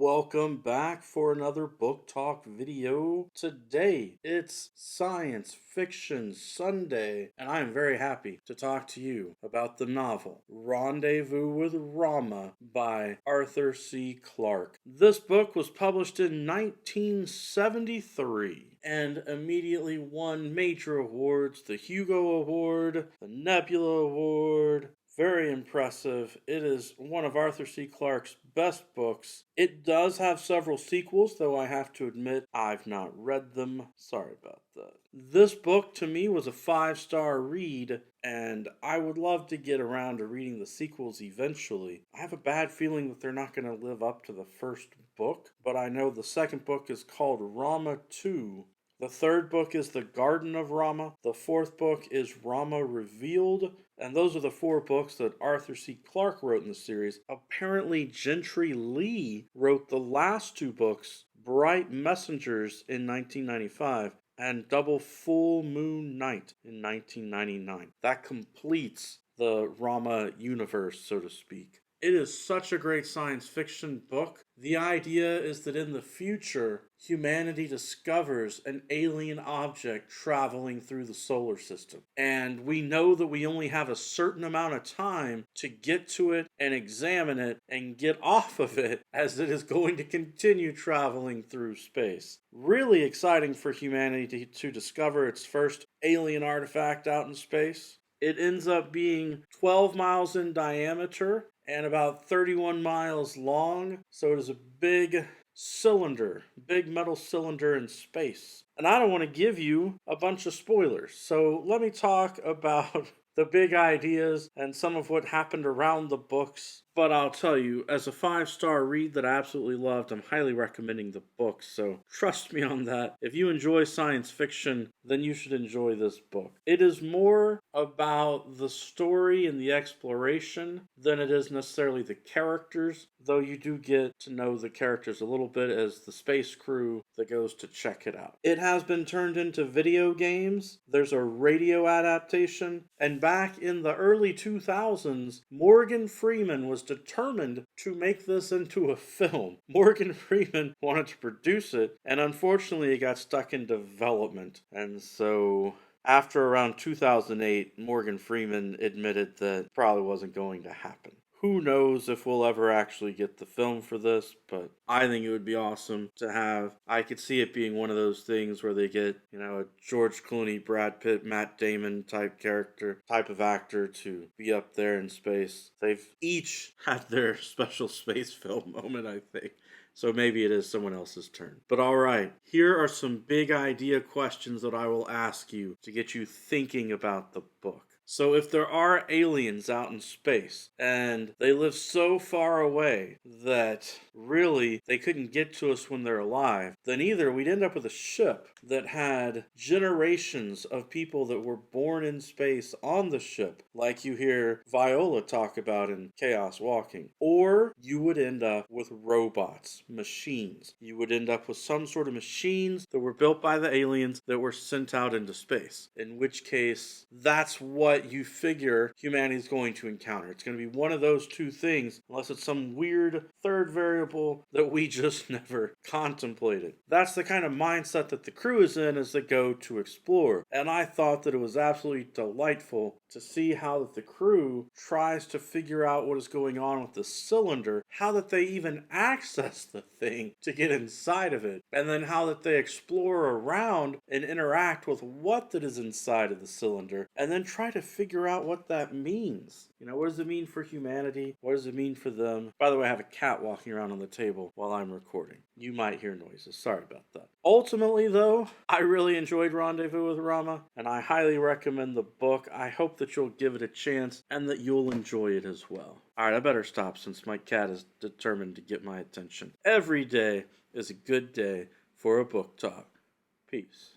Welcome back for another book talk video. Today it's Science Fiction Sunday, and I am very happy to talk to you about the novel Rendezvous with Rama by Arthur C. Clarke. This book was published in 1973 and immediately won major awards: the Hugo Award, the Nebula Award. Very impressive. It is one of Arthur C. Clarke's best books. It does have several sequels, though I have to admit I've not read them. Sorry about that. This book to me was a 5-star read, and I would love to get around to reading the sequels eventually. I have a bad feeling that they're not going to live up to the first book, but I know the second book is called Rama 2. The third book is The Garden of Rama. The fourth book is Rama Revealed. And those are the 4 books that Arthur C. Clarke wrote in the series. Apparently, Gentry Lee wrote the last 2 books, Bright Messengers in 1995 and Double Full Moon Night in 1999. That completes the Rama universe, so to speak. It is such a great science fiction book. The idea is that in the future, humanity discovers an alien object traveling through the solar system. And we know that we only have a certain amount of time to get to it and examine it and get off of it, as it is going to continue traveling through space. Really exciting for humanity to discover its first alien artifact out in space. It ends up being 12 miles in diameter and about 31 miles long, so it is a big cylinder, big metal cylinder in space. And I don't want to give you a bunch of spoilers, so let me talk about the big ideas and some of what happened around the books. But I'll tell you, as a 5-star read that I absolutely loved, I'm highly recommending the book, so trust me on that. If you enjoy science fiction, then you should enjoy this book. It is more about the story and the exploration than it is necessarily the characters, though you do get to know the characters a little bit as the space crew that goes to check it out. It has been turned into video games. There's a radio adaptation, and back in the early 2000s, Morgan Freeman was determined to make this into a film. Morgan Freeman wanted to produce it, and unfortunately it got stuck in development. And so after around 2008, Morgan Freeman admitted that it probably wasn't going to happen. Who knows if we'll ever actually get the film for this, but I think it would be awesome to have. I could see it being one of those things where they get, a George Clooney, Brad Pitt, Matt Damon type of actor to be up there in space. They've each had their special space film moment, I think. So maybe it is someone else's turn. But alright, here are some big idea questions that I will ask you to get you thinking about the book. So if there are aliens out in space and they live so far away that really they couldn't get to us when they're alive, then either we'd end up with a ship that had generations of people that were born in space on the ship, like you hear Viola talk about in Chaos Walking, or you would end up with robots, machines. You would end up with some sort of machines that were built by the aliens that were sent out into space, in which case that's what you figure humanity's going to encounter. It's going to be one of those 2 things, unless it's some weird third variable that we just never contemplated. That's the kind of mindset that the crew is in as they go to explore. And I thought that it was absolutely delightful to see how that the crew tries to figure out what is going on with the cylinder, how that they even access the thing to get inside of it, and then how that they explore around and interact with what that is inside of the cylinder, and then try to figure out what that means. What does it mean for humanity? What does it mean for them? By the way, I have a cat walking around on the table while I'm recording. You might hear noises. Sorry about that. Ultimately, though, I really enjoyed Rendezvous with Rama, and I highly recommend the book. I hope that you'll give it a chance and that you'll enjoy it as well. Alright, I better stop since my cat is determined to get my attention. Every day is a good day for a book talk. Peace.